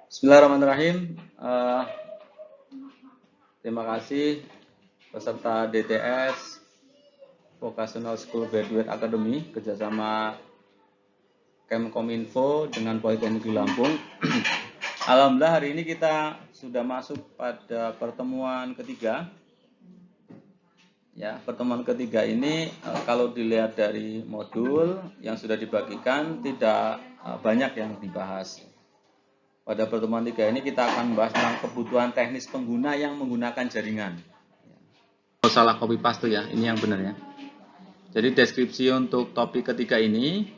Bismillahirrahmanirrahim. Terima kasih peserta DTS Vocational School Graduate Academy kerjasama Kemkominfo dengan Politeknik Lampung. Alhamdulillah hari ini kita sudah masuk pada pertemuan ketiga. Ya, pertemuan ketiga ini kalau dilihat dari modul yang sudah dibagikan tidak banyak yang dibahas. Pada pertemuan 3 ini kita akan membahas tentang kebutuhan teknis pengguna yang menggunakan jaringan. Oh, salah copy paste ya, ini yang benar ya. Jadi deskripsi untuk topik ketiga ini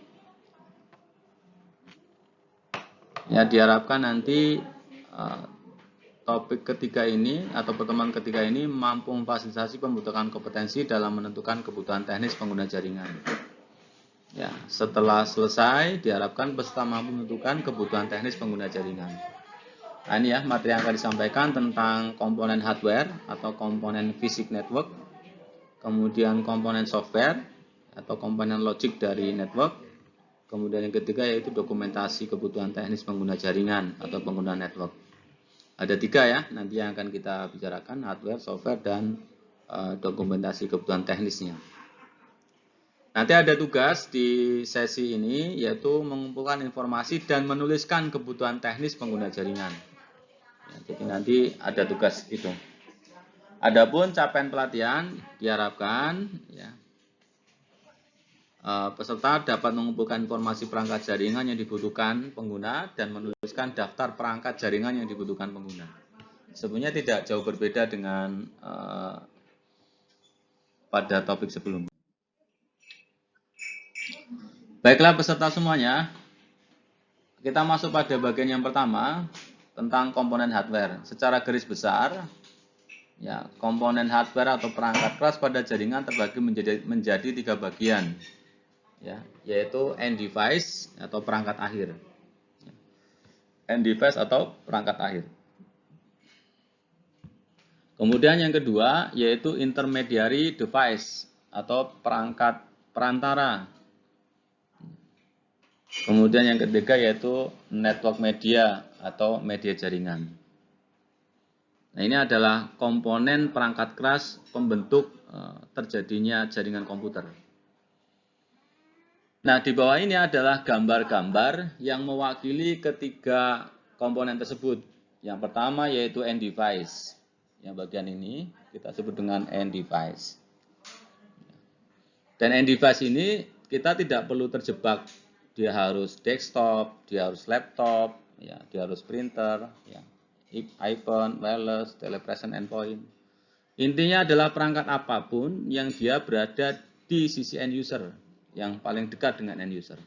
ya diharapkan nanti topik ketiga ini atau pertemuan ketiga ini mampu memfasilitasi pembentukan kompetensi dalam menentukan kebutuhan teknis pengguna jaringan. Ya, setelah selesai diharapkan peserta mampu menentukan kebutuhan teknis pengguna jaringan. Nah, ini ya materi yang akan disampaikan tentang komponen hardware atau komponen fisik network, kemudian komponen software atau komponen logik dari network, kemudian yang ketiga yaitu dokumentasi kebutuhan teknis pengguna jaringan atau pengguna network. Ada 3 ya nanti yang akan kita bicarakan, hardware, software, dan dokumentasi kebutuhan teknisnya. Nanti ada tugas di sesi ini yaitu mengumpulkan informasi dan menuliskan kebutuhan teknis pengguna jaringan. Ya, jadi nanti ada tugas itu. Adapun capaian pelatihan diharapkan ya, peserta dapat mengumpulkan informasi perangkat jaringan yang dibutuhkan pengguna dan menuliskan daftar perangkat jaringan yang dibutuhkan pengguna. Sebenarnya tidak jauh berbeda dengan pada topik sebelumnya. Baiklah peserta semuanya, kita masuk pada bagian yang pertama tentang komponen hardware. Secara garis besar, ya, komponen hardware atau perangkat keras pada jaringan terbagi menjadi 3 bagian, ya, yaitu end device atau perangkat akhir. End device atau perangkat akhir. Kemudian yang kedua yaitu intermediary device atau perangkat perantara. Kemudian yang ketiga yaitu network media atau media jaringan. Nah, ini adalah komponen perangkat keras pembentuk terjadinya jaringan komputer. Nah, di bawah ini adalah gambar-gambar yang mewakili ketiga komponen tersebut. Yang pertama yaitu end device. Yang bagian ini kita sebut dengan end device. Dan end device ini kita tidak perlu terjebak. Dia harus desktop, dia harus laptop, ya, dia harus printer, ya, iPhone, wireless, telepresence endpoint. Intinya adalah perangkat apapun yang dia berada di sisi end user, yang paling dekat dengan end user.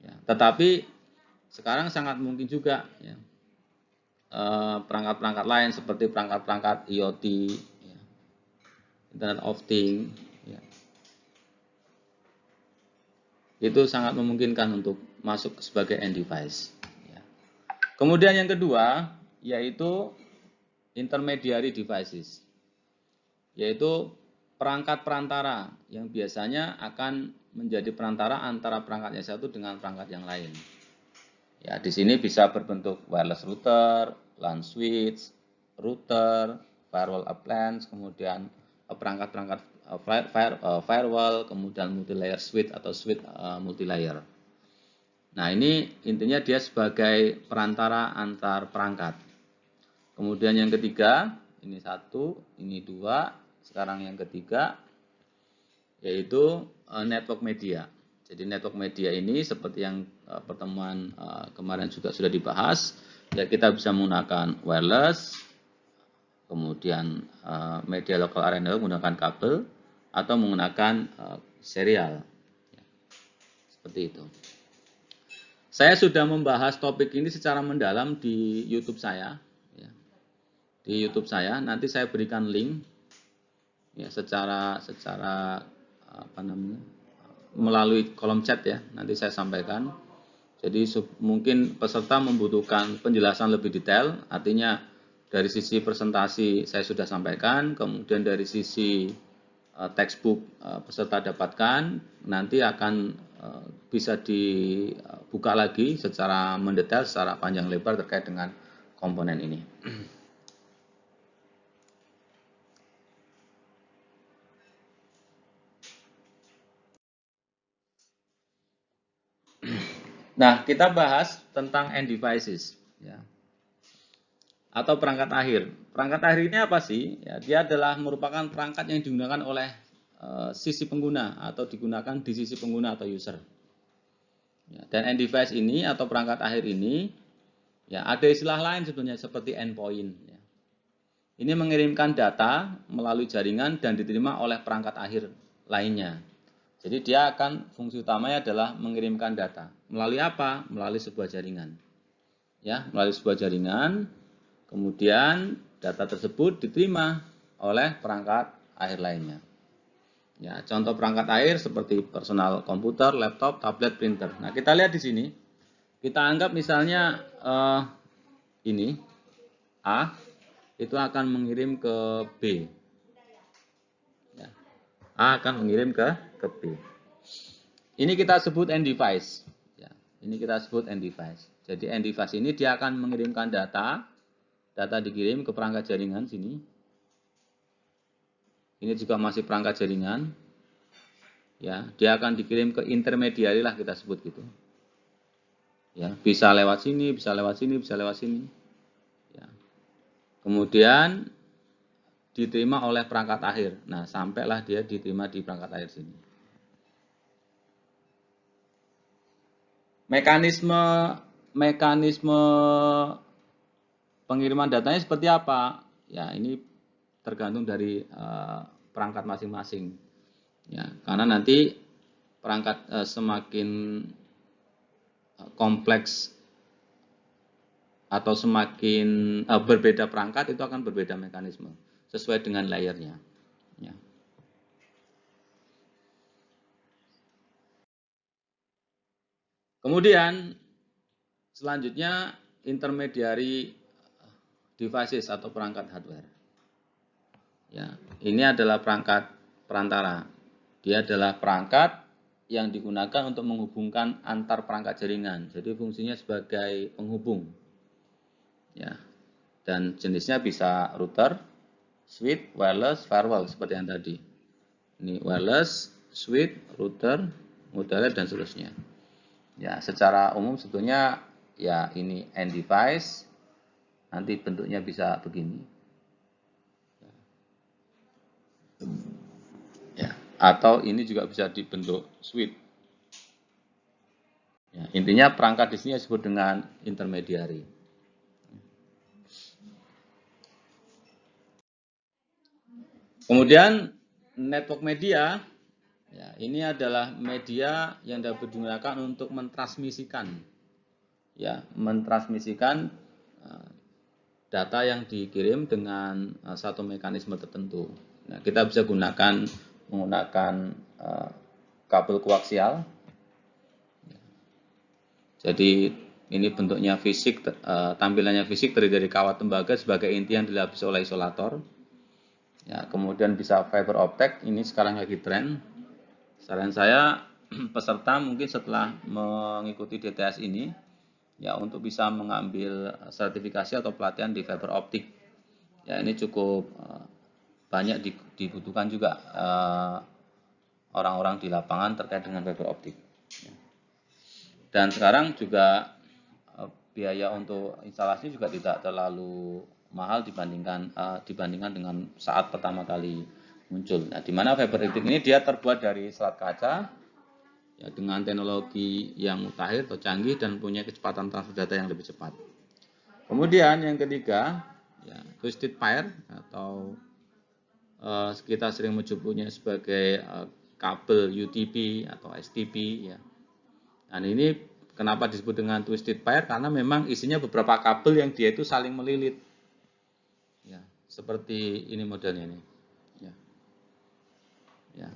Ya, tetapi sekarang sangat mungkin juga ya, perangkat-perangkat lain seperti perangkat-perangkat IoT, ya, Internet of Things, ya, itu sangat memungkinkan untuk masuk sebagai end device. Ya. Kemudian yang kedua yaitu intermediary devices, yaitu perangkat perantara yang biasanya akan menjadi perantara antara perangkat yang satu dengan perangkat yang lain. Ya, di sini bisa berbentuk wireless router, LAN switch, router, firewall appliance, kemudian perangkat-perangkat firewall, kemudian multilayer switch atau switch multilayer. Nah, ini intinya dia sebagai perantara antar perangkat. Kemudian yang ketiga, ini 1, ini 2, sekarang yang ketiga yaitu network media. Jadi network media ini seperti yang pertemuan kemarin juga sudah dibahas, ya kita bisa menggunakan wireless, kemudian media local area network menggunakan kabel atau menggunakan serial. Ya, seperti itu. Saya sudah membahas topik ini secara mendalam di YouTube saya. Ya. Di YouTube saya, nanti saya berikan link ya secara apa namanya, melalui kolom chat ya, nanti saya sampaikan. Jadi mungkin peserta membutuhkan penjelasan lebih detail, artinya dari sisi presentasi saya sudah sampaikan, kemudian dari sisi textbook peserta dapatkan, nanti akan bisa dibuka lagi secara mendetail, secara panjang lebar terkait dengan komponen ini. Nah, kita bahas tentang end devices, ya, atau perangkat akhir. Perangkat akhir ini apa sih? Ya, dia adalah merupakan perangkat yang digunakan oleh sisi pengguna atau digunakan di sisi pengguna atau user. Ya, dan end device ini atau perangkat akhir ini, ya, ada istilah lain sebenarnya seperti endpoint. Ya. Ini mengirimkan data melalui jaringan dan diterima oleh perangkat akhir lainnya. Jadi dia akan fungsi utamanya adalah mengirimkan data. Melalui apa? Melalui sebuah jaringan. Ya, melalui sebuah jaringan, kemudian data tersebut diterima oleh perangkat akhir lainnya. Ya, contoh perangkat akhir seperti personal komputer, laptop, tablet, printer. Nah, kita lihat di sini. Kita anggap misalnya ini A itu akan mengirim ke B. Ya. A akan mengirim ke B. Ini kita sebut end device. Ya, ini kita sebut end device. Jadi end device ini dia akan mengirimkan data dikirim ke perangkat jaringan sini. Ini juga masih perangkat jaringan. Ya, dia akan dikirim ke intermediary lah kita sebut gitu. Ya, bisa lewat sini, bisa lewat sini, bisa lewat sini. Ya. Kemudian diterima oleh perangkat akhir. Nah, sampailah dia diterima di perangkat akhir sini. Mekanisme pengiriman datanya seperti apa? Ya, ini tergantung dari perangkat masing-masing. Ya, karena nanti perangkat semakin kompleks atau semakin berbeda perangkat itu akan berbeda mekanisme sesuai dengan layernya. Ya. Kemudian selanjutnya intermediary devices atau perangkat hardware. Ya, ini adalah perangkat perantara. Dia adalah perangkat yang digunakan untuk menghubungkan antar perangkat jaringan. Jadi fungsinya sebagai penghubung. Ya. Dan jenisnya bisa router, switch, wireless, firewall seperti yang tadi. Ini wireless, switch, router, modeler dan seterusnya. Ya, secara umum sebetulnya ya ini end device. Nanti bentuknya bisa begini. Ya, atau ini juga bisa dibentuk switch. Ya, intinya perangkat di sini disebut dengan intermediary. Kemudian network media, ya, ini adalah media yang dapat digunakan untuk mentransmisikan, ya, data yang dikirim dengan satu mekanisme tertentu. Nah, kita bisa menggunakan kabel koaksial. Jadi ini bentuknya fisik, tampilannya fisik terdiri dari kawat tembaga sebagai inti yang dilapisi oleh isolator. Ya, kemudian bisa fiber optic, ini sekarang lagi tren. Saran saya peserta mungkin setelah mengikuti DTS ini, ya, untuk bisa mengambil sertifikasi atau pelatihan di fiber optic. Ya, ini cukup banyak dibutuhkan juga orang-orang di lapangan terkait dengan fiber optic. Dan sekarang juga biaya untuk instalasi juga tidak terlalu mahal dibandingkan dengan saat pertama kali muncul. Nah, di mana fiber optic ini dia terbuat dari serat kaca, ya, dengan teknologi yang mutakhir atau canggih dan punya kecepatan transfer data yang lebih cepat. Kemudian yang ketiga, ya, twisted pair atau kita sering menyebutnya sebagai kabel UTP atau STP, ya. Dan ini kenapa disebut dengan twisted pair? Karena memang isinya beberapa kabel yang dia itu saling melilit. Ya, seperti ini modelnya ini. Ya. Ya.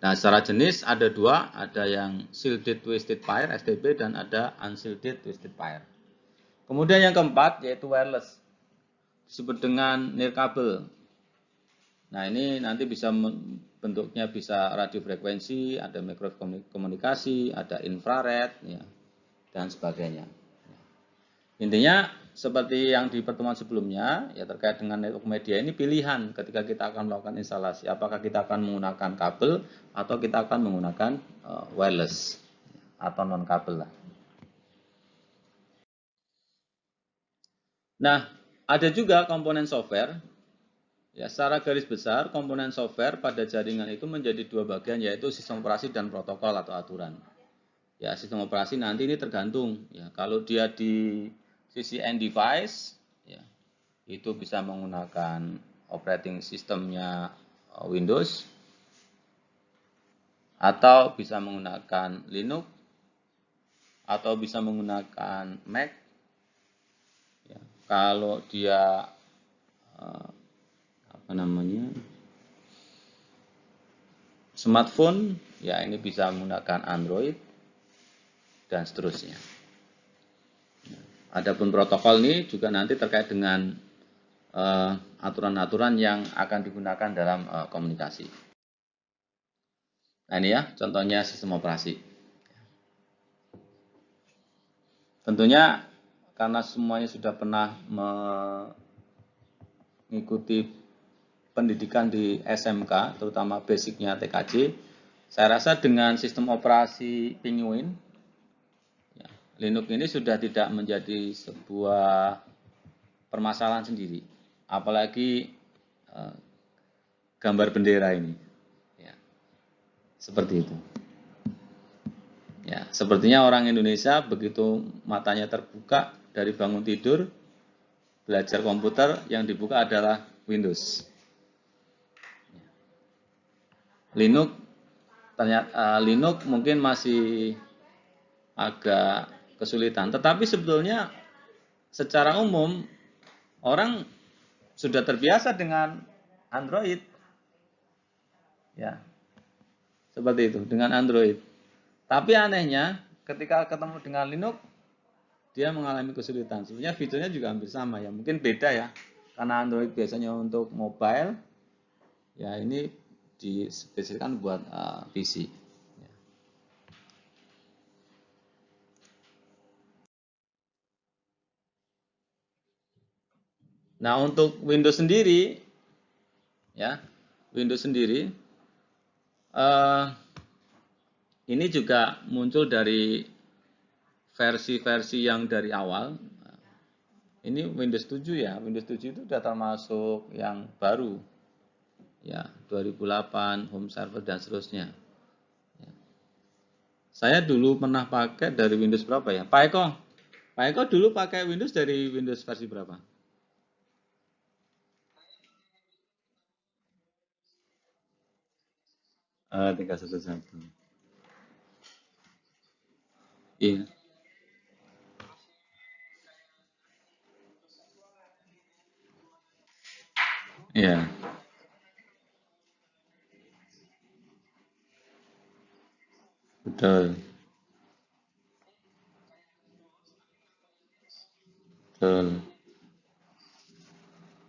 Nah, secara jenis ada dua, ada yang shielded twisted pair (STP) dan ada unshielded twisted pair. Kemudian yang keempat yaitu wireless, disebut dengan nirkabel. Nah, ini nanti bisa bentuknya bisa radio frekuensi, ada mikrokomunikasi, ada infrared, ya, dan sebagainya. Intinya seperti yang di pertemuan sebelumnya, ya terkait dengan network media ini pilihan ketika kita akan melakukan instalasi. Apakah kita akan menggunakan kabel atau kita akan menggunakan wireless atau non kabel lah. Nah, ada juga komponen software. Ya, secara garis besar komponen software pada jaringan itu menjadi dua bagian, yaitu sistem operasi dan protokol atau aturan. Ya, sistem operasi nanti ini tergantung. Ya, kalau dia di sisi end device, ya, itu bisa menggunakan operating sistemnya Windows atau bisa menggunakan Linux atau bisa menggunakan Mac. Ya, kalau dia smartphone, ya ini bisa menggunakan Android dan seterusnya. Adapun protokol ini juga nanti terkait dengan aturan-aturan yang akan digunakan dalam komunikasi. Nah ini ya contohnya sistem operasi. Tentunya karena semuanya sudah pernah mengikuti pendidikan di SMK, terutama basicnya TKJ, saya rasa dengan sistem operasi Penguin, ya, Linux ini sudah tidak menjadi sebuah permasalahan sendiri, apalagi gambar bendera ini, ya, seperti itu. Ya, sepertinya orang Indonesia begitu matanya terbuka dari bangun tidur, belajar komputer, yang dibuka adalah Windows. Linux, ternyata Linux mungkin masih agak kesulitan, tetapi sebetulnya secara umum orang sudah terbiasa dengan Android, ya, seperti itu dengan Android. Tapi anehnya ketika ketemu dengan Linux, dia mengalami kesulitan. Sebenarnya fiturnya juga hampir sama ya, mungkin beda ya, karena Android biasanya untuk mobile, ya ini dispesifikkan buat PC. Nah untuk Windows sendiri, ya Windows sendiri, ini juga muncul dari versi-versi yang dari awal. Ini Windows 7 ya, Windows 7 itu sudah termasuk yang baru. Ya, 2008, Home Server dan seterusnya. Ya. Saya dulu pernah pakai dari Windows berapa ya? Pak Eko dulu pakai Windows dari Windows versi berapa? 311. Iya. Iya. Betul. Betul.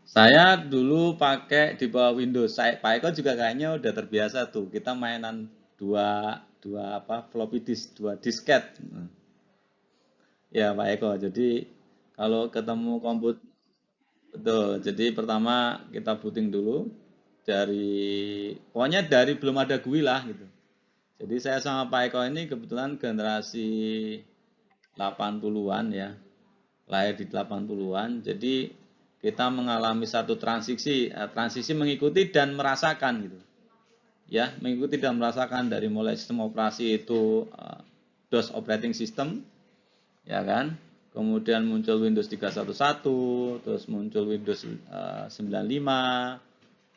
Saya dulu pakai di bawah Windows. Pak Eko juga kayaknya udah terbiasa tuh. Kita mainan dua floppy disk, dua disket. Ya Pak Eko. Jadi kalau ketemu komputer, betul. Jadi pertama kita booting dulu pokoknya dari belum ada GUI lah gitu. Jadi saya sama Pak Eko ini kebetulan generasi 80-an ya, lahir di 80-an. Jadi kita mengalami satu transisi mengikuti dan merasakan gitu. Ya, mengikuti dan merasakan dari mulai sistem operasi itu DOS operating system, ya kan? Kemudian muncul Windows 311, terus muncul Windows 95,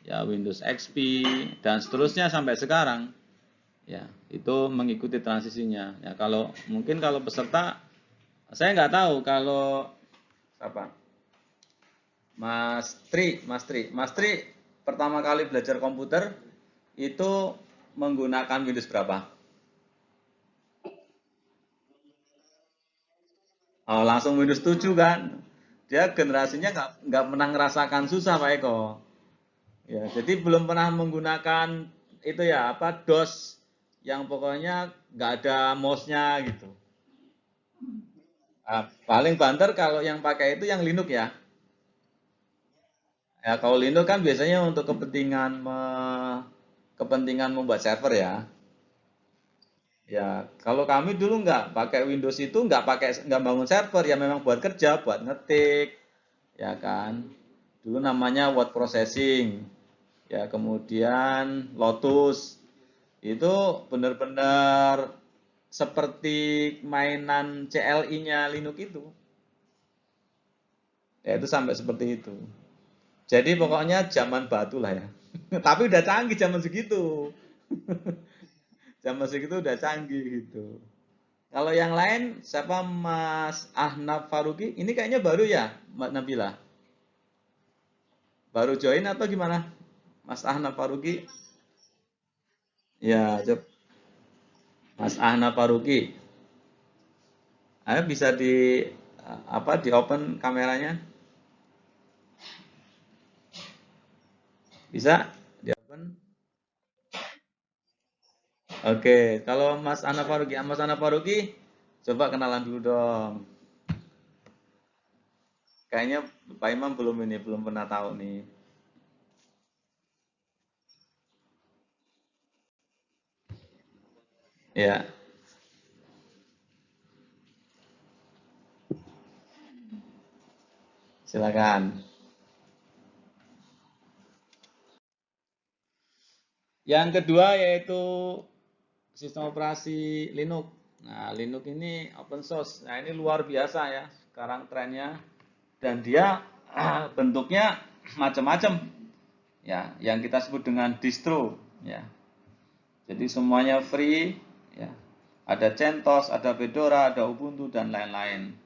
ya Windows XP dan seterusnya sampai sekarang. Ya, itu mengikuti transisinya. Ya, kalau peserta, saya nggak tahu kalau apa, Mas Tri pertama kali belajar komputer itu menggunakan Windows berapa? Oh, langsung Windows 7 kan? Dia generasinya nggak pernah ngerasakan susah Pak Eko. Ya, jadi belum pernah menggunakan itu ya apa DOS yang pokoknya nggak ada mouse-nya gitu. Paling banter kalau yang pakai itu yang Linux ya. Ya kalau Linux kan biasanya untuk kepentingan membuat server ya. Ya, kalau kami dulu nggak pakai Windows itu nggak bangun server ya memang buat kerja, buat ngetik, ya kan. Dulu namanya word processing, ya kemudian Lotus itu benar-benar seperti mainan CLI-nya Linux itu, ya itu sampai seperti itu. Jadi pokoknya zaman batu lah ya. Tapi udah canggih zaman segitu, zaman segitu udah canggih gitu. Kalau yang lain siapa Mas Ahnaf Faruqi? Ini kayaknya baru ya, Mbak Nabila. Baru join atau gimana? Mas Ahnaf Faruqi? Ya, Mas Ahnaf Faruqi. Ayo bisa di open kameranya? Bisa di open? Oke, kalau Mas Ahnaf Faruqi, coba kenalan dulu dong. Kayaknya Pak Imam belum pernah tahu nih. Ya, silakan. Yang kedua yaitu sistem operasi Linux. Nah, Linux ini open source. Nah, ini luar biasa ya sekarang trennya dan dia bentuknya macam-macam. Ya, yang kita sebut dengan distro ya. Jadi semuanya free ya. Ada CentOS, ada Fedora, ada Ubuntu dan lain-lain.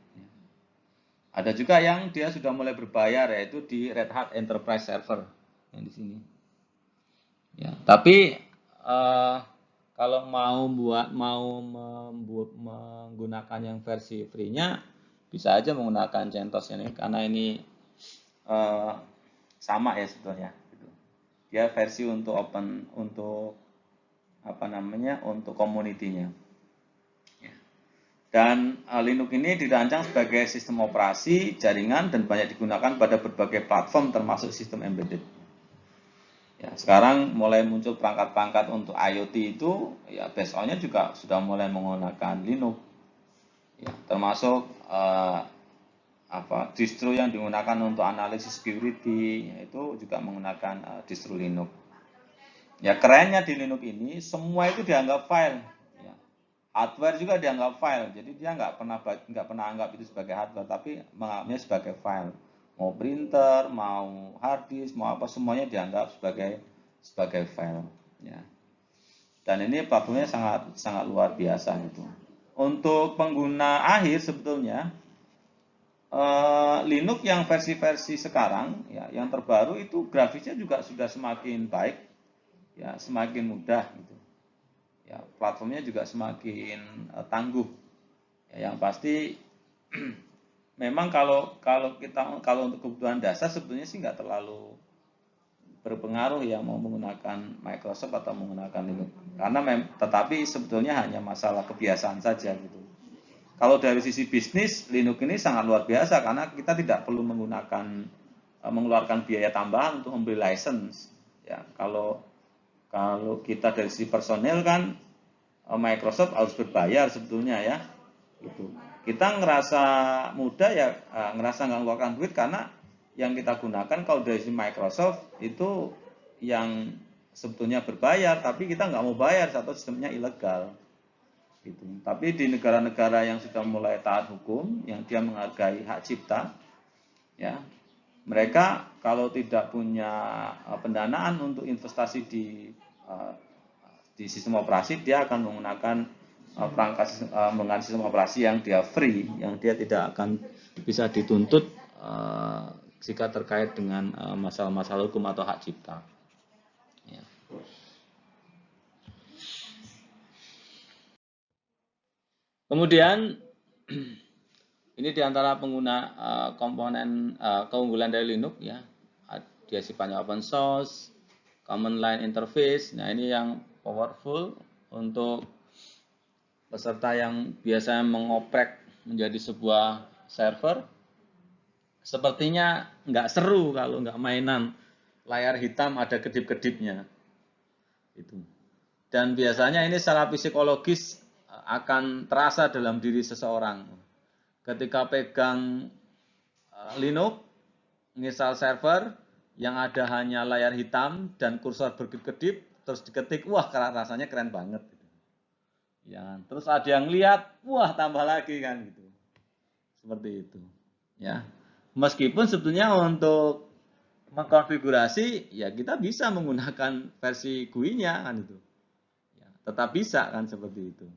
Ada juga yang dia sudah mulai berbayar yaitu di Red Hat Enterprise Server yang di sini. Ya, tapi eh, kalau menggunakan yang versi free-nya bisa aja menggunakan CentOS ini karena ini eh, sama ya sebetulnya. Gitu. Dia versi untuk open untuk apa namanya untuk community-nya. Ya. Dan Linux ini dirancang sebagai sistem operasi jaringan dan banyak digunakan pada berbagai platform termasuk sistem embedded. Ya, sekarang mulai muncul perangkat-perangkat untuk IoT itu, ya based on-nya juga sudah mulai menggunakan Linux. Ya, termasuk distro yang digunakan untuk analisis security, itu juga menggunakan distro Linux. Ya kerennya di Linux ini semua itu dianggap file. Ya. Hardware juga dianggap file, jadi dia nggak pernah anggap itu sebagai hardware, tapi menganggapnya sebagai file. Mau printer, mau hard disk, mau apa semuanya dianggap sebagai file. Ya. Dan ini platformnya sangat sangat luar biasa gitu. Untuk pengguna akhir sebetulnya Linux yang versi-versi sekarang, ya, yang terbaru itu grafisnya juga sudah semakin baik, ya, semakin mudah gitu. Ya, platformnya juga semakin tangguh. Ya, yang pasti memang kalau untuk kebutuhan dasar sebetulnya sih nggak terlalu berpengaruh ya mau menggunakan Microsoft atau menggunakan Linux. Karena tetapi sebetulnya hanya masalah kebiasaan saja gitu. Kalau dari sisi bisnis, Linux ini sangat luar biasa karena kita tidak perlu mengeluarkan biaya tambahan untuk membeli license. Ya, kalau kita dari sisi personel kan Microsoft harus berbayar sebetulnya ya. Gitu. Kita ngerasa mudah ya ngerasa nggak mengeluarkan duit karena yang kita gunakan kalau dari sisi Microsoft itu yang sebetulnya berbayar tapi kita nggak mau bayar atau sistemnya ilegal. Gitu. Tapi di negara-negara yang sudah mulai taat hukum, yang dia menghargai hak cipta, ya mereka kalau tidak punya pendanaan untuk investasi di sistem operasi, dia akan menggunakan menggunakan sistem operasi yang dia free, yang dia tidak akan bisa dituntut jika terkait dengan masalah-masalah hukum atau hak cipta. Ya. Kemudian ini diantara pengguna komponen keunggulan dari Linux ya, dia sifatnya open source, command line interface. Nah, ini yang powerful untuk peserta yang biasanya mengoprek menjadi sebuah server. Sepertinya nggak seru kalau nggak mainan layar hitam ada kedip-kedipnya. Itu. Dan biasanya ini secara psikologis akan terasa dalam diri seseorang. Ketika pegang Linux, misal server, yang ada hanya layar hitam dan kursor berkedip-kedip, terus diketik, wah rasanya keren banget. Ya, terus ada yang lihat, wah tambah lagi kan gitu. Seperti itu. Ya, meskipun sebetulnya untuk mengkonfigurasi, ya kita bisa menggunakan versi GUI-nya kan itu. Ya, tetap bisa kan seperti itu.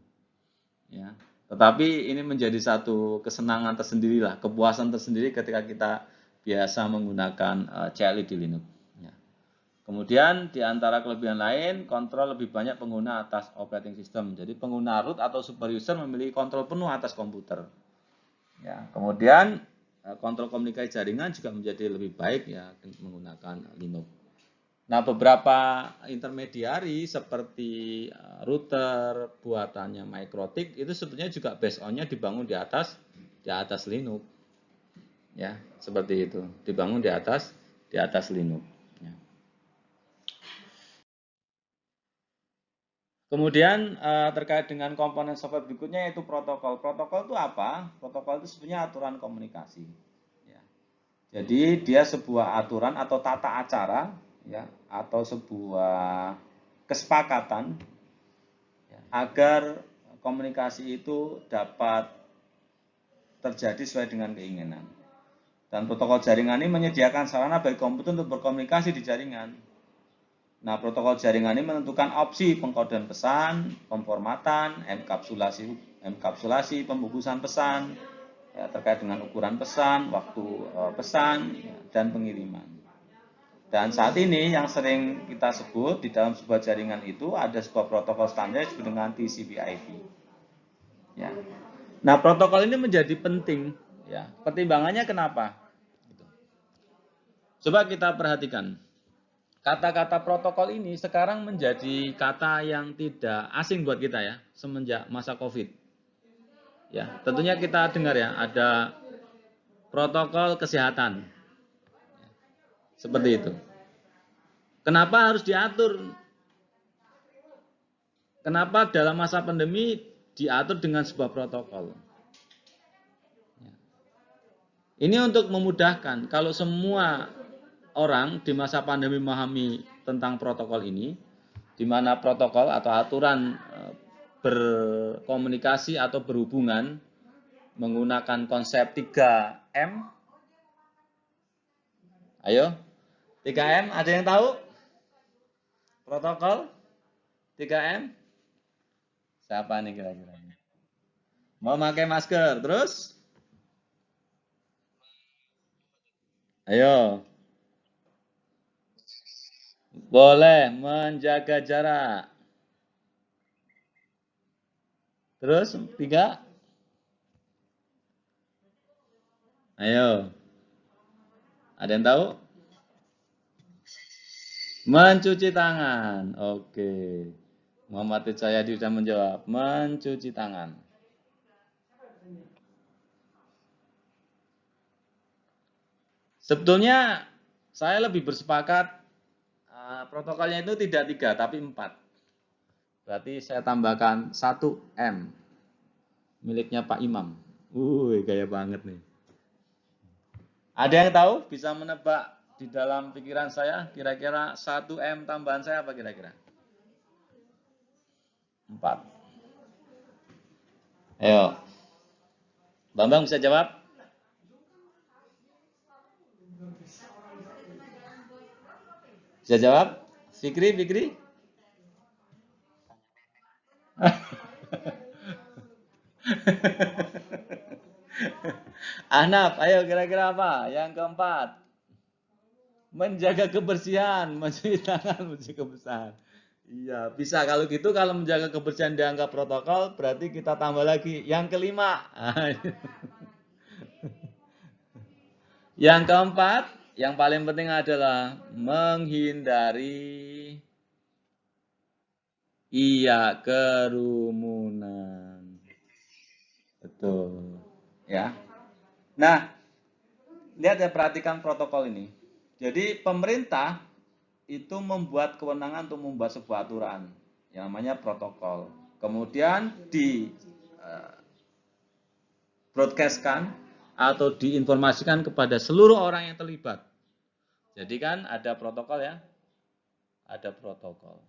Ya, tetapi ini menjadi satu kesenangan tersendiri lah, kepuasan tersendiri ketika kita biasa menggunakan CLI di Linux. Ya. Kemudian di antara kelebihan lain, kontrol lebih banyak pengguna atas operating system. Jadi pengguna root atau super user memiliki kontrol penuh atas komputer. Ya. Kemudian kontrol komunikasi jaringan juga menjadi lebih baik ya menggunakan Linux. Nah, beberapa intermediari seperti router buatannya Microtik itu sebetulnya juga based on-nya dibangun di atas Linux. Ya, seperti itu. Dibangun di atas Linux. Ya. Kemudian terkait dengan komponen software berikutnya yaitu protokol. Protokol itu apa? Protokol itu sebenarnya aturan komunikasi. Ya. Jadi dia sebuah aturan atau tata acara, ya, atau sebuah kesepakatan ya, agar komunikasi itu dapat terjadi sesuai dengan keinginan. Dan protokol jaringan ini menyediakan sarana bagi komputer untuk berkomunikasi di jaringan. Nah, protokol jaringan ini menentukan opsi pengkodean pesan, pemformatan, enkapsulasi, pembungkusan pesan, ya, terkait dengan ukuran pesan, waktu pesan, ya, dan pengiriman. Dan saat ini yang sering kita sebut di dalam sebuah jaringan itu ada sebuah protokol standar disebut dengan TCP/IP. Ya. Nah, protokol ini menjadi penting. Ya. Pertimbangannya kenapa? Coba kita perhatikan. Kata-kata protokol ini sekarang menjadi kata yang tidak asing buat kita ya, semenjak masa COVID. Ya, tentunya kita dengar ya, ada protokol kesehatan. Seperti itu. Kenapa harus diatur? Kenapa dalam masa pandemi diatur dengan sebuah protokol? Ini untuk memudahkan. Kalau semua orang di masa pandemi memahami tentang protokol ini, di mana protokol atau aturan berkomunikasi atau berhubungan menggunakan konsep 3M. Ayo, 3M, ada yang tahu? Protokol 3M? Siapa nih kira-kira? Mau pakai masker, terus? Ayo. Boleh menjaga jarak. Terus 3? Ayo. Ada yang tahu? Mencuci tangan. Oke. Muhammad Hidayadi sudah menjawab. Mencuci tangan. Sebetulnya saya lebih bersepakat protokolnya itu tidak 3 tapi 4. Berarti saya tambahkan 1M. Miliknya Pak Imam. Gaya banget nih. Ada yang tahu? Bisa menebak di dalam pikiran saya kira-kira 1M tambahan saya apa kira-kira? 4. Ayo. Bambang bisa jawab? Bisa jawab? Fikri? Ahnaf, ayo kira-kira apa? Yang keempat. Menjaga kebersihan, mencuci tangan, mencuci kebersihan. Iya, bisa kalau gitu kalau menjaga kebersihan dianggap protokol, berarti kita tambah lagi yang kelima. Yang keempat, yang paling penting adalah menghindari Iya, kerumunan. Betul. Ya. Nah, lihat ya, perhatikan protokol ini. Jadi pemerintah itu membuat kewenangan untuk membuat sebuah aturan yang namanya protokol. Kemudian di broadcastkan atau diinformasikan kepada seluruh orang yang terlibat. Jadi kan ada protokol ya, ada protokol.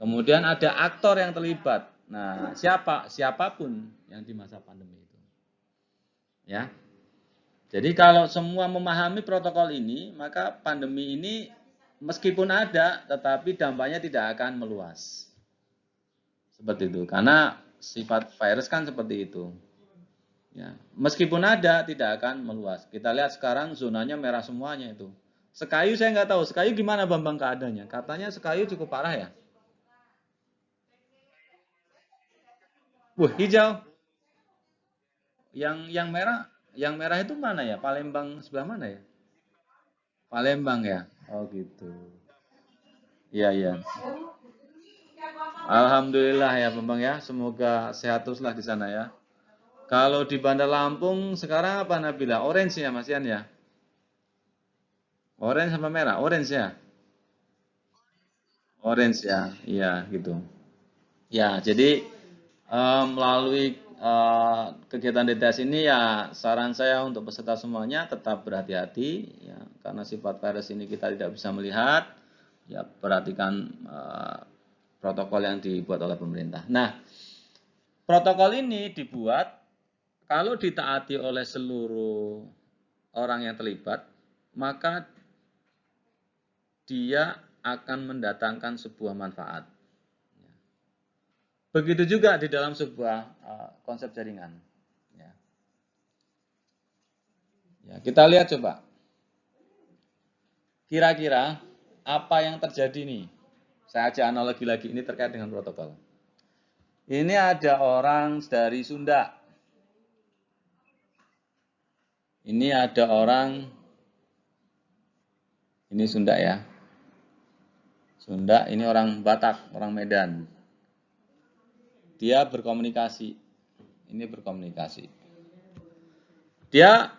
Kemudian ada aktor yang terlibat. Nah, siapapun yang di masa pandemi itu. Ya. Jadi kalau semua memahami protokol ini, maka pandemi ini meskipun ada, tetapi dampaknya tidak akan meluas. Seperti itu. Karena sifat virus kan seperti itu. Ya. Meskipun ada, tidak akan meluas. Kita lihat sekarang zonanya merah semuanya itu. Sekayu saya nggak tahu. Sekayu gimana Bambang keadaannya? Katanya Sekayu cukup parah ya. Wah, hijau. Yang merah itu mana ya? Palembang sebelah mana ya? Palembang ya. Oh gitu. Iya iya. Alhamdulillah ya Bambang ya. Semoga sehat teruslah di sana ya. Kalau di Bandar Lampung sekarang apa Nabila? Orange ya Mas Ian ya? Orange sama merah? Orange ya? Orange ya. Iya gitu. Ya, jadi melalui kegiatan DTS ini ya saran saya untuk peserta semuanya tetap berhati-hati ya karena sifat virus ini kita tidak bisa melihat ya perhatikan protokol yang dibuat oleh pemerintah. Nah, protokol ini dibuat kalau ditaati oleh seluruh orang yang terlibat maka dia akan mendatangkan sebuah manfaat. Begitu juga di dalam sebuah konsep jaringan. Ya. Ya, kita lihat coba. Kira-kira apa yang terjadi nih? Saya aja analogi lagi ini terkait dengan protokol. Ini ada orang dari Sunda. Ini ada orang, ini Sunda ya. Sunda, ini orang Batak, orang Medan. Dia berkomunikasi. Ini berkomunikasi. Dia,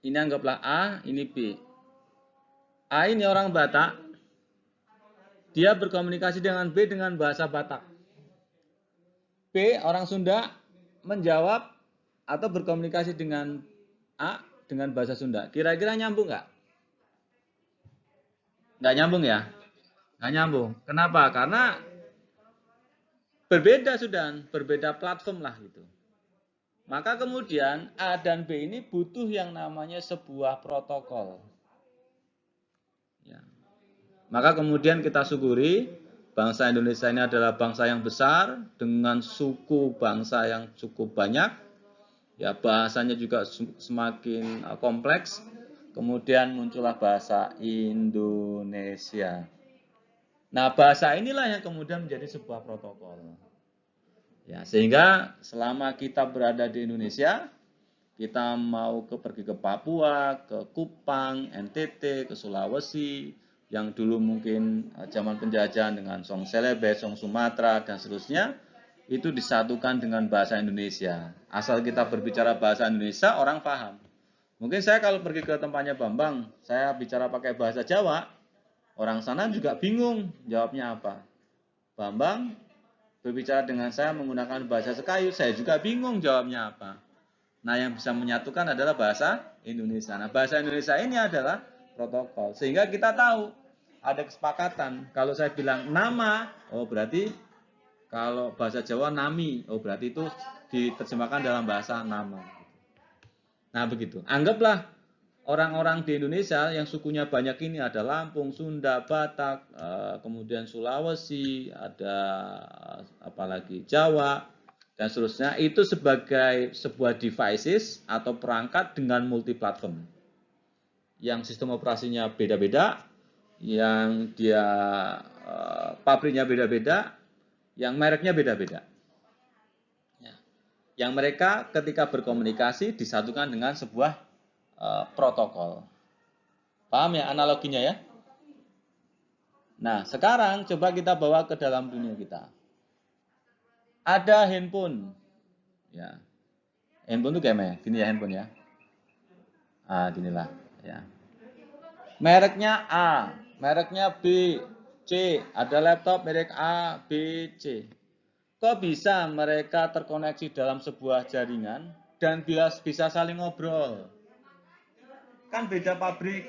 ini anggaplah A, ini B. A ini orang Batak. Dia berkomunikasi dengan B dengan bahasa Batak. B, orang Sunda, menjawab atau berkomunikasi dengan A dengan bahasa Sunda. Kira-kira nyambung nggak? Nggak nyambung ya? Nggak nyambung. Kenapa? Karena berbeda sudah, berbeda platform lah gitu. Maka kemudian A dan B ini butuh yang namanya sebuah protokol. Ya. Maka kemudian kita syukuri bangsa Indonesia ini adalah bangsa yang besar dengan suku bangsa yang cukup banyak. Ya, bahasanya juga semakin kompleks. Kemudian muncullah bahasa Indonesia. Nah, bahasa inilah yang kemudian menjadi sebuah protokol. Ya, sehingga selama kita berada di Indonesia, kita mau pergi ke Papua, ke Kupang, NTT, ke Sulawesi, yang dulu mungkin zaman penjajahan dengan Song Selebes, Song Sumatera, dan seterusnya, itu disatukan dengan bahasa Indonesia. Asal kita berbicara bahasa Indonesia, orang paham. Mungkin saya kalau pergi ke tempatnya Bambang, saya bicara pakai bahasa Jawa, orang sana juga bingung jawabnya apa. Bambang berbicara dengan saya menggunakan bahasa Sekayu, saya juga bingung jawabnya apa. Nah, yang bisa menyatukan adalah bahasa Indonesia. Nah, bahasa Indonesia ini adalah protokol. Sehingga kita tahu ada kesepakatan. Kalau saya bilang nama, oh berarti kalau bahasa Jawa nami, oh berarti itu diterjemahkan dalam bahasa nama. Nah, begitu. Anggaplah orang-orang di Indonesia yang sukunya banyak ini ada Lampung, Sunda, Batak, kemudian Sulawesi, ada apalagi Jawa, dan seterusnya. Itu sebagai sebuah devices atau perangkat dengan multiplatform. Yang sistem operasinya beda-beda, yang dia pabriknya beda-beda, yang mereknya beda-beda. Yang mereka ketika berkomunikasi disatukan dengan sebuah protokol. Paham ya analoginya ya? Nah, sekarang coba kita bawa ke dalam dunia kita. Ada handphone. Ya. Handphone itu kayak gini ya handphone ya. Ah, ginilah ya. Mereknya A, mereknya B, C. Ada laptop merek A, B, C. Kok bisa mereka terkoneksi dalam sebuah jaringan dan bisa saling ngobrol? Kan beda pabrik,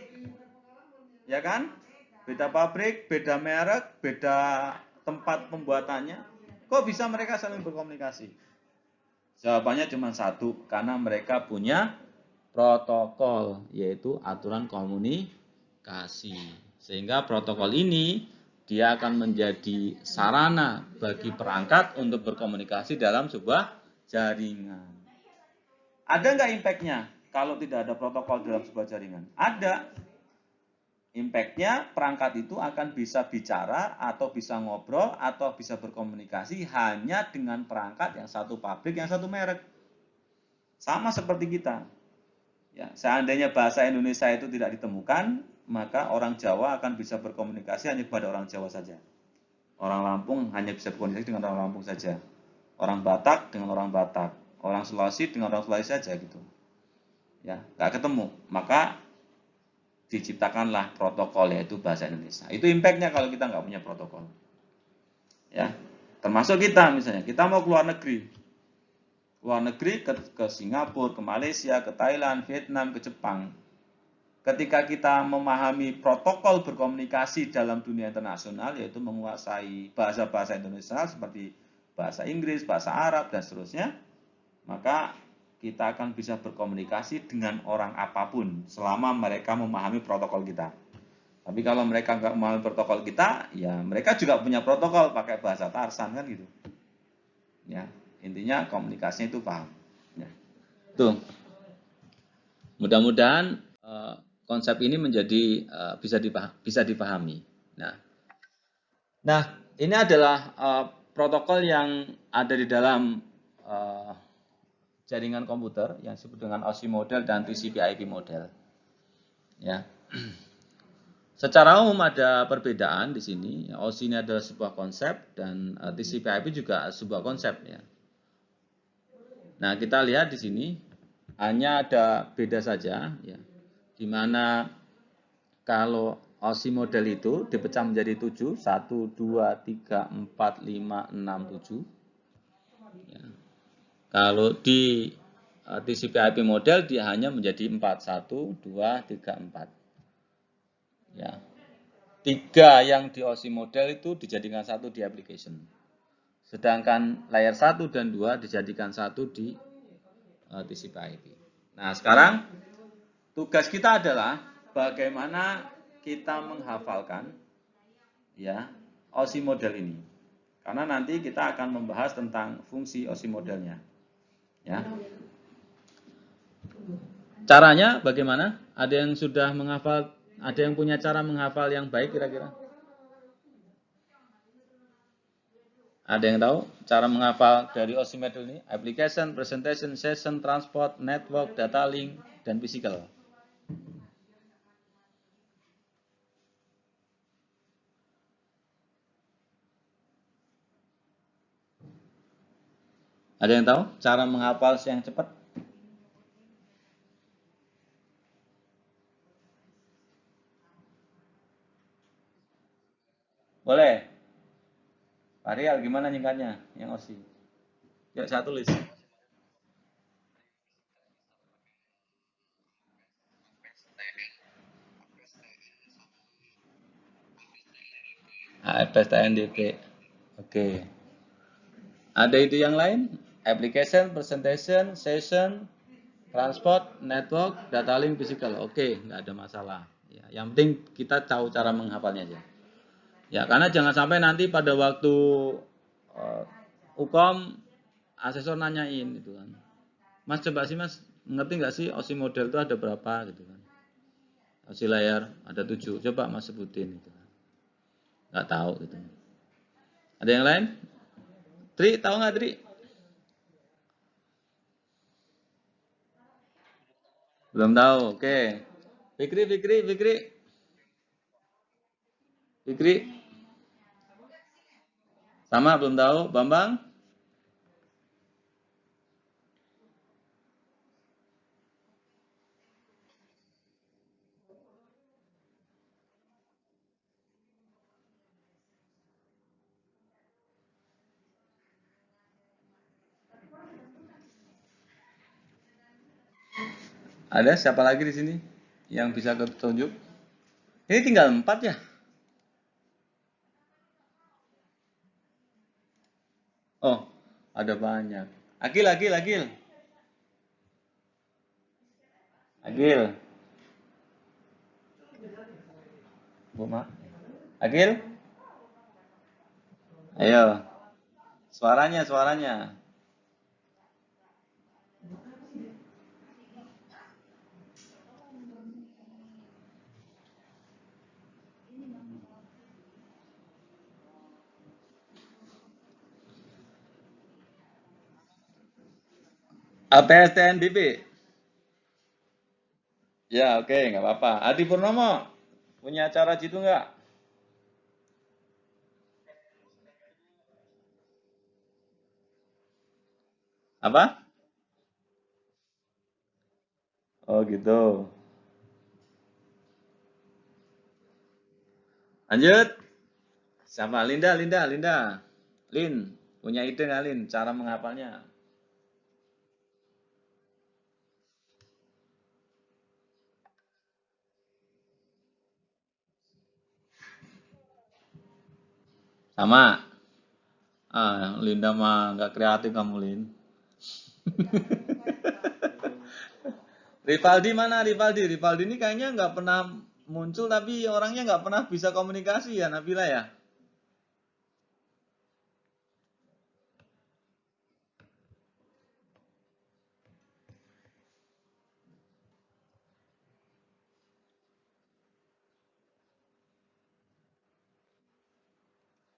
ya kan? Beda pabrik, beda merek, beda tempat pembuatannya. Kok bisa mereka saling berkomunikasi? Jawabannya cuma satu, karena mereka punya protokol, yaitu aturan komunikasi. Sehingga protokol ini dia akan menjadi sarana bagi perangkat untuk berkomunikasi dalam sebuah jaringan. Ada nggak impact-nya kalau tidak ada protokol dalam sebuah jaringan? Ada. Impact-nya perangkat itu akan bisa bicara atau bisa ngobrol atau bisa berkomunikasi hanya dengan perangkat yang satu pabrik, yang satu merek. Sama seperti kita. Ya, seandainya bahasa Indonesia itu tidak ditemukan, maka orang Jawa akan bisa berkomunikasi hanya kepada orang Jawa saja. Orang Lampung hanya bisa berkomunikasi dengan orang Lampung saja. Orang Batak dengan orang Batak. Orang Sulawesi dengan orang Sulawesi saja gitu. Ya, nggak ketemu. Maka diciptakanlah protokol yaitu bahasa Indonesia. Itu impact-nya kalau kita nggak punya protokol. Ya, termasuk kita misalnya, kita mau keluar negeri. Luar negeri ke Singapura, ke Malaysia, ke Thailand, Vietnam, ke Jepang. Ketika kita memahami protokol berkomunikasi dalam dunia internasional, yaitu menguasai bahasa-bahasa Indonesia seperti bahasa Inggris, bahasa Arab, dan seterusnya, maka kita akan bisa berkomunikasi dengan orang apapun selama mereka memahami protokol kita. Tapi kalau mereka nggak memahami protokol kita, ya mereka juga punya protokol pakai bahasa Tarsan kan gitu. Ya, intinya komunikasinya itu paham. Ya. Tuh. Mudah-mudahan konsep ini menjadi bisa dipahami. Nah, ini adalah protokol yang ada di dalam jaringan komputer yang disebut dengan OSI model dan TCP/IP model. Ya. Secara umum ada perbedaan di sini. OSI ini adalah sebuah konsep dan TCP/IP juga sebuah konsep ya. Nah, kita lihat di sini hanya ada beda saja ya. Di mana kalau OSI model itu dipecah menjadi 7, 1, 2, 3, 4, 5, 6, 7. Ya. Kalau di TCP/IP model dia hanya menjadi 4, 1, 2, 3, 4. Ya. 3 yang di OSI model itu dijadikan 1 di application. Sedangkan layer 1 dan 2 dijadikan 1 di TCP/IP. Nah, sekarang tugas kita adalah bagaimana kita menghafalkan ya OSI model ini. Karena nanti kita akan membahas tentang fungsi OSI modelnya. Ya. Caranya bagaimana? Ada yang sudah menghafal, ada yang punya cara menghafal yang baik kira-kira? Ada yang tahu cara menghafal dari OSI model ini? Application, presentation, session, transport, network, data link, dan physical. Ada yang tahu cara menghafal yang cepat? Boleh. Pak Rial, gimana nyingkatnya yang OSI? Yuk, saya tulis. APSTNDP. Oke. Ada itu yang lain? Application, presentation, session, transport, network, data link, physical. Oke, nggak ada masalah. Ya, yang penting kita tahu cara menghafalnya aja. Ya, karena jangan sampai nanti pada waktu UKOM asesor nanyain gitu kan. Mas coba sih mas, ngerti nggak sih OSI model itu ada berapa gitu kan. OSI layar ada 7, coba mas sebutin gitu kan. Nggak tahu gitu. Ada yang lain? Tri, tahu nggak Tri? Belum tahu, oke. Fikri. Fikri. Sama belum tahu, Bambang? Ada siapa lagi di sini yang bisa ketunjuk? Ini tinggal 4 ya? Oh, ada banyak. Agil, Agil, Agil. Agil. Bu Ma. Agil? Ayo. Suaranya, suaranya. APSTNBP. Ya, oke, nggak apa-apa. Adi Purnomo, punya acara gitu nggak? Apa? Oh gitu. Lanjut. Siapa? Linda, Linda, Linda. Lin, punya ide nggak Lin? Cara menghafalnya? Sama. Ah, Linda mah nggak kreatif kamu Lin. Rivaldi mana Rivaldi? Rivaldi ini kayaknya nggak pernah muncul tapi orangnya nggak pernah bisa komunikasi ya Nabila ya.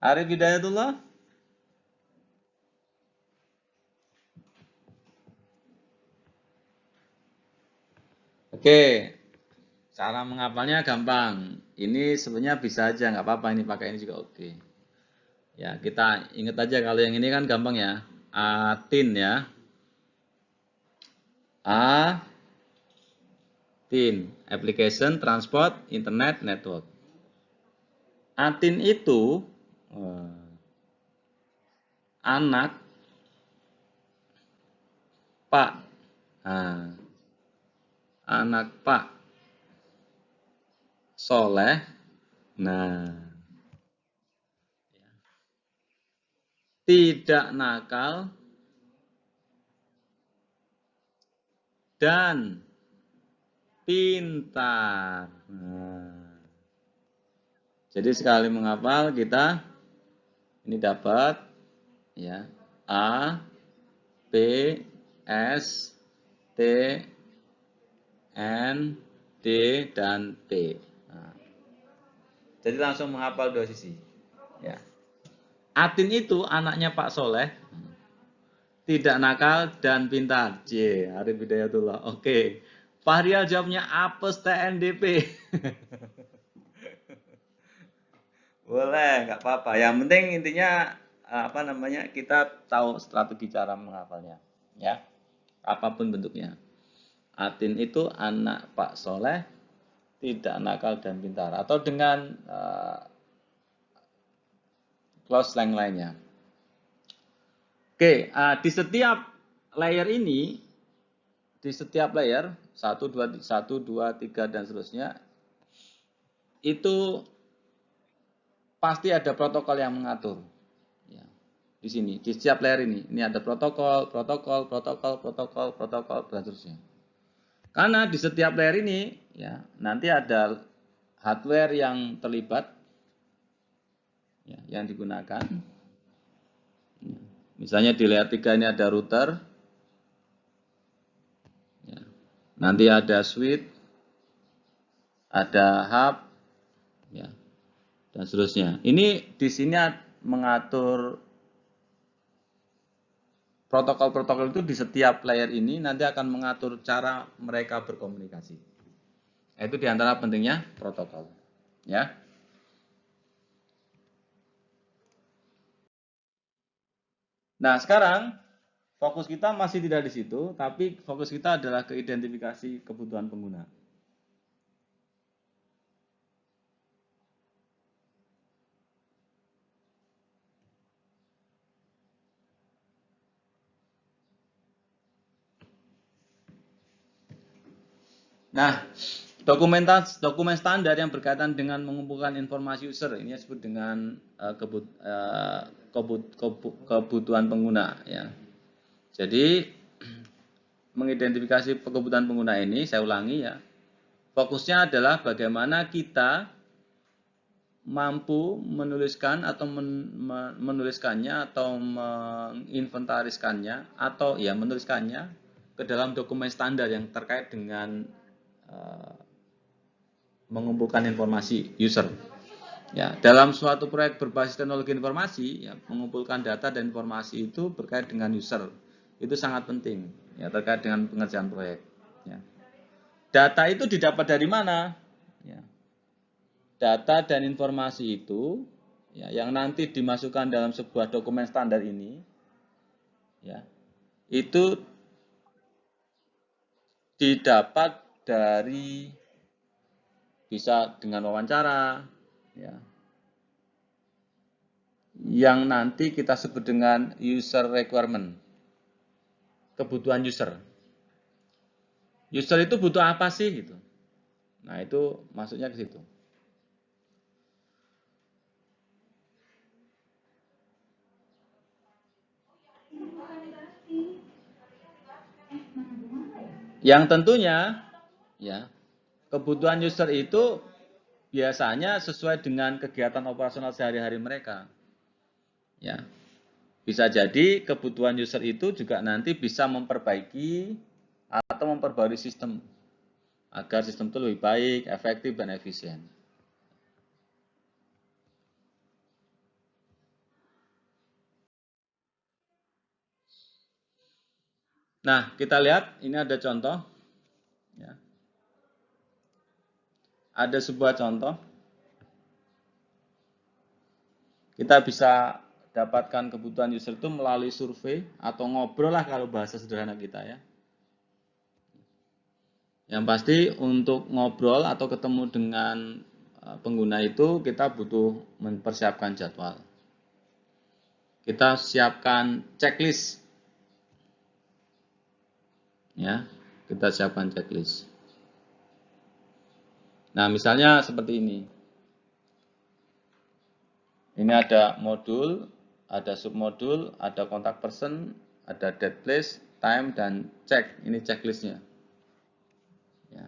Arif Hidayatullah. Oke, cara menghafalnya gampang. Ini sebenarnya bisa aja nggak apa-apa ini pakai ini juga oke. Ya kita ingat aja kalau yang ini kan gampang ya. Atin ya. A TIN, Application Transport Internet Network. Atin itu anak Pak. Nah, anak Pak Soleh. Nah, tidak nakal dan pintar. Nah, jadi sekali menghafal kita ini dapat ya A B S T N D dan T. Nah, jadi langsung menghafal dua sisi. Ya. Atin itu anaknya Pak Soleh, tidak nakal dan pintar. J. Arif Hidayatullah. Oke. Fahrial jawabnya apes TNDP. Boleh, nggak apa-apa. Yang penting intinya apa namanya kita tahu strategi cara menghafalnya, ya. Apapun bentuknya. Atin itu anak Pak Soleh, tidak nakal dan pintar. Atau dengan close slang lainnya. Oke, di setiap layer ini, di setiap layer, 1, 2, 3, dan seterusnya, itu pasti ada protokol yang mengatur. Ya, di sini, di setiap layer ini ada protokol, protokol, protokol, protokol, protokol, dan seterusnya. Karena di setiap layer ini, ya, nanti ada hardware yang terlibat, ya, yang digunakan. Misalnya di layer 3 ini ada router, ya. Nanti ada switch, ada hub, ya, dan seterusnya. Ini di sini mengatur protokol-protokol itu di setiap layer ini nanti akan mengatur cara mereka berkomunikasi. Itu diantara pentingnya protokol, ya. Nah, sekarang fokus kita masih tidak di situ, tapi fokus kita adalah ke identifikasi kebutuhan pengguna. Nah, dokumen standar yang berkaitan dengan mengumpulkan informasi user ini disebut dengan kebutuhan pengguna ya. Jadi mengidentifikasi kebutuhan pengguna ini, saya ulangi ya, fokusnya adalah bagaimana kita mampu menuliskan atau menuliskannya atau menginventariskannya atau ya menuliskannya ke dalam dokumen standar yang terkait dengan mengumpulkan informasi user. Ya, dalam suatu proyek berbasis teknologi informasi, ya, mengumpulkan data dan informasi itu berkait dengan user. Itu sangat penting, ya, terkait dengan pengerjaan proyek. Ya. Data itu didapat dari mana? Ya. Data dan informasi itu, ya, yang nanti dimasukkan dalam sebuah dokumen standar ini, ya, itu didapat dari bisa dengan wawancara, ya, yang nanti kita sebut dengan user requirement, kebutuhan user. User itu butuh apa sih gitu. Nah, itu masuknya ke situ. Yang tentunya ya, kebutuhan user itu biasanya sesuai dengan kegiatan operasional sehari-hari mereka. Ya. Bisa jadi kebutuhan user itu juga nanti bisa memperbaiki atau memperbarui sistem agar sistem itu lebih baik, efektif, dan efisien. Nah, kita lihat ini ada contoh. Ya. Ada sebuah contoh. Kita bisa dapatkan kebutuhan user itu melalui survei atau ngobrol lah kalau bahasa sederhana kita ya. Yang pasti untuk ngobrol atau ketemu dengan pengguna itu kita butuh mempersiapkan jadwal. Kita siapkan checklist. Ya, kita siapkan checklist. Nah, misalnya seperti ini. Ini ada modul, ada submodul, ada kontak person, ada date place, time, dan check. Ini checklistnya. Ya.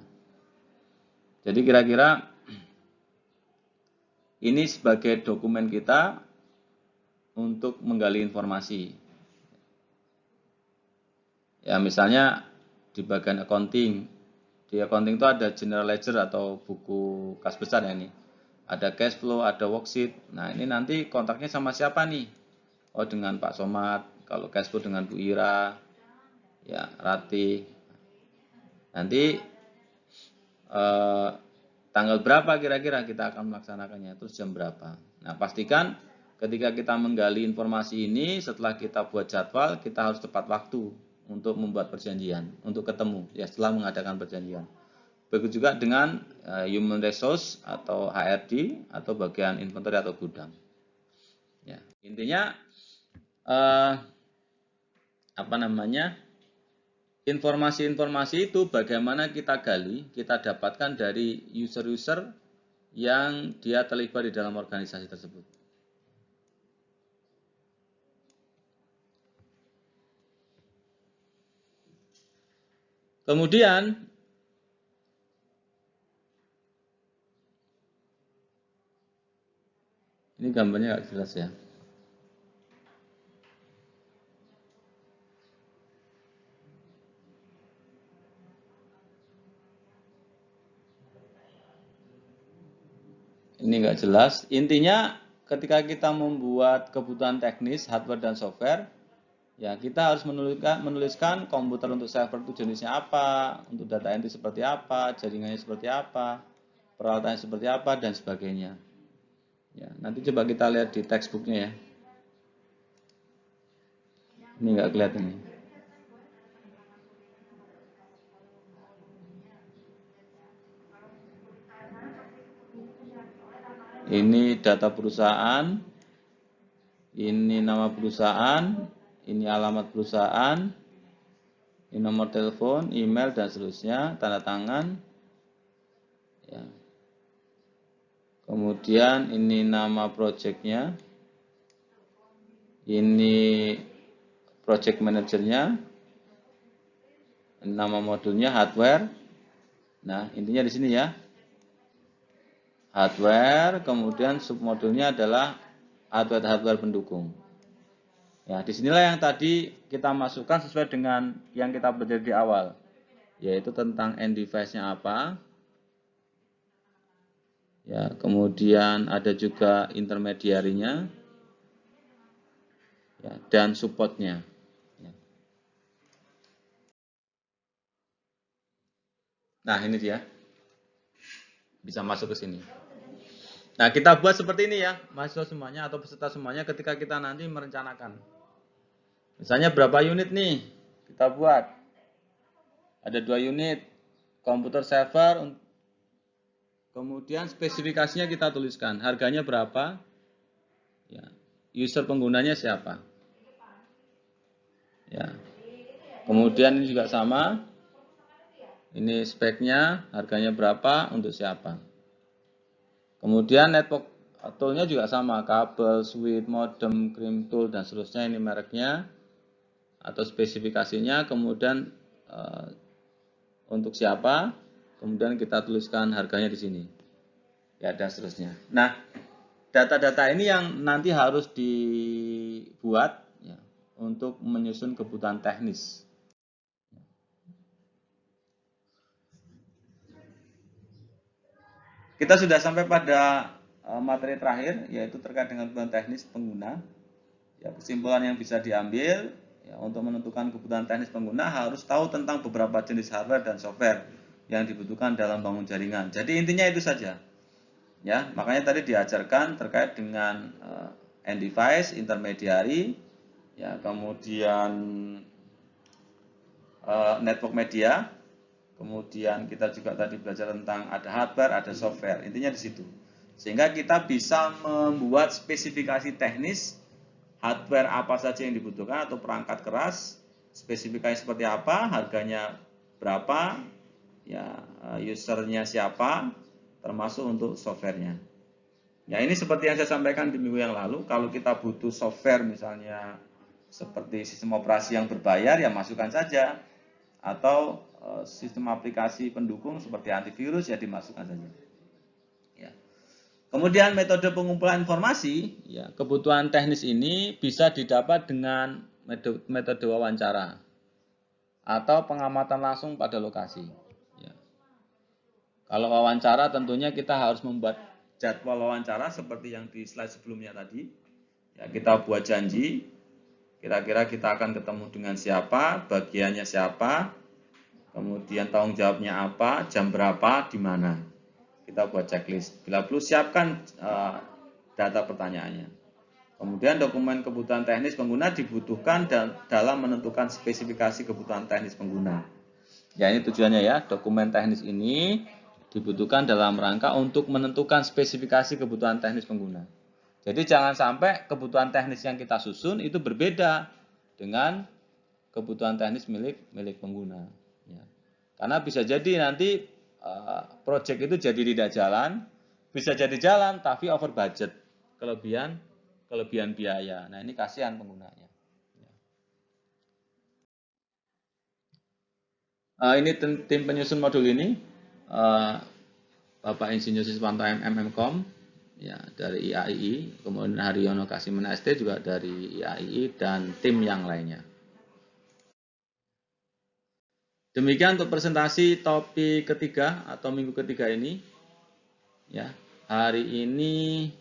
Jadi kira-kira ini sebagai dokumen kita untuk menggali informasi. Ya, misalnya di bagian accounting. Di accounting itu ada general ledger atau buku kas besar ya ini. Ada cash flow, ada worksheet. Nah, ini nanti kontaknya sama siapa nih? Oh, dengan Pak Somad. Kalau cash flow dengan Bu Ira. Ya, Rati. Nanti tanggal berapa kira-kira kita akan melaksanakannya, terus jam berapa. Nah, pastikan ketika kita menggali informasi ini, setelah kita buat jadwal, kita harus tepat waktu untuk membuat perjanjian, untuk ketemu, ya setelah mengadakan perjanjian. Begitu juga dengan human resource atau HRD atau bagian inventory atau gudang. Ya, intinya informasi-informasi itu bagaimana kita gali, kita dapatkan dari user-user yang dia terlibat di dalam organisasi tersebut. Kemudian ini gambarnya nggak jelas ya. Ini nggak jelas. Intinya ketika kita membuat kebutuhan teknis hardware dan software, ya kita harus menuliskan komputer untuk server itu jenisnya apa, untuk data entry seperti apa, jaringannya seperti apa, peralatannya seperti apa, dan sebagainya. Ya, nanti coba kita lihat di textbooknya ya. Ini nggak kelihatan nih. Ini data perusahaan, ini nama perusahaan, ini alamat perusahaan, ini nomor telepon, email, dan seterusnya, tanda tangan. Ya. Kemudian ini nama projectnya, ini project manajernya, nama modulnya hardware. Nah, intinya di sini ya. Hardware, kemudian submodulnya adalah hardware pendukung. Ya, disinilah yang tadi kita masukkan sesuai dengan yang kita pelajari di awal, yaitu tentang end device-nya apa. Ya, kemudian ada juga intermediarinya, ya, dan supportnya. Ya. Nah, ini dia. Bisa masuk ke sini. Nah, kita buat seperti ini ya, mahasiswa semuanya atau peserta semuanya ketika kita nanti merencanakan. Misalnya berapa unit nih kita buat? Ada 2 unit komputer server, kemudian spesifikasinya kita tuliskan. Harganya berapa? Ya. User penggunanya siapa? Ya. Kemudian ini juga sama. Ini speknya, harganya berapa, untuk siapa? Kemudian network toolnya juga sama, kabel, switch, modem, crimp tool, dan seterusnya. Ini mereknya atau spesifikasinya. Kemudian untuk siapa? Kemudian kita tuliskan harganya di sini. Ya, dan seterusnya. Nah, data-data ini yang nanti harus dibuat ya, untuk menyusun kebutuhan teknis. Kita sudah sampai pada materi terakhir, yaitu terkait dengan kebutuhan teknis pengguna. Ya, kesimpulan yang bisa diambil ya, untuk menentukan kebutuhan teknis pengguna harus tahu tentang beberapa jenis hardware dan software yang dibutuhkan dalam bangun jaringan. Jadi intinya itu saja. Ya, makanya tadi diajarkan terkait dengan end device, intermediary, ya, kemudian network media. Kemudian kita juga tadi belajar tentang ada hardware, ada software. Intinya di situ. Sehingga kita bisa membuat spesifikasi teknis hardware apa saja yang dibutuhkan atau perangkat keras, spesifikasi seperti apa, harganya berapa, ya, usernya siapa, termasuk untuk softwarenya. Ya, ini seperti yang saya sampaikan di minggu yang lalu, kalau kita butuh software misalnya seperti sistem operasi yang berbayar, ya masukkan saja. Atau sistem aplikasi pendukung seperti antivirus, ya dimasukkan saja. Ya. Kemudian metode pengumpulan informasi, ya, kebutuhan teknis ini bisa didapat dengan metode wawancara atau pengamatan langsung pada lokasi. Ya. Kalau wawancara tentunya kita harus membuat jadwal wawancara seperti yang di slide sebelumnya tadi. Ya, kita buat janji, kira-kira kita akan ketemu dengan siapa, bagiannya siapa, kemudian tanggung jawabnya apa, jam berapa, di mana. Kita buat checklist. Bila perlu siapkan data pertanyaannya. Kemudian dokumen kebutuhan teknis pengguna dibutuhkan dalam menentukan spesifikasi kebutuhan teknis pengguna. Ya, ini tujuannya ya. Dokumen teknis ini dibutuhkan dalam rangka untuk menentukan spesifikasi kebutuhan teknis pengguna. Jadi jangan sampai kebutuhan teknis yang kita susun itu berbeda dengan kebutuhan teknis milik pengguna. Ya. Karena bisa jadi nanti project itu jadi tidak jalan, bisa jadi jalan tapi over budget, kelebihan biaya. Nah, ini kasihan penggunanya. Ini tim penyusun modul ini, Bapak Insinyur Siswanto MMkom, ya, dari IAII, kemudian Haryono Kasimena ST juga dari IAII, dan tim yang lainnya. Demikian untuk presentasi topik ketiga atau minggu ketiga ini. Ya, hari ini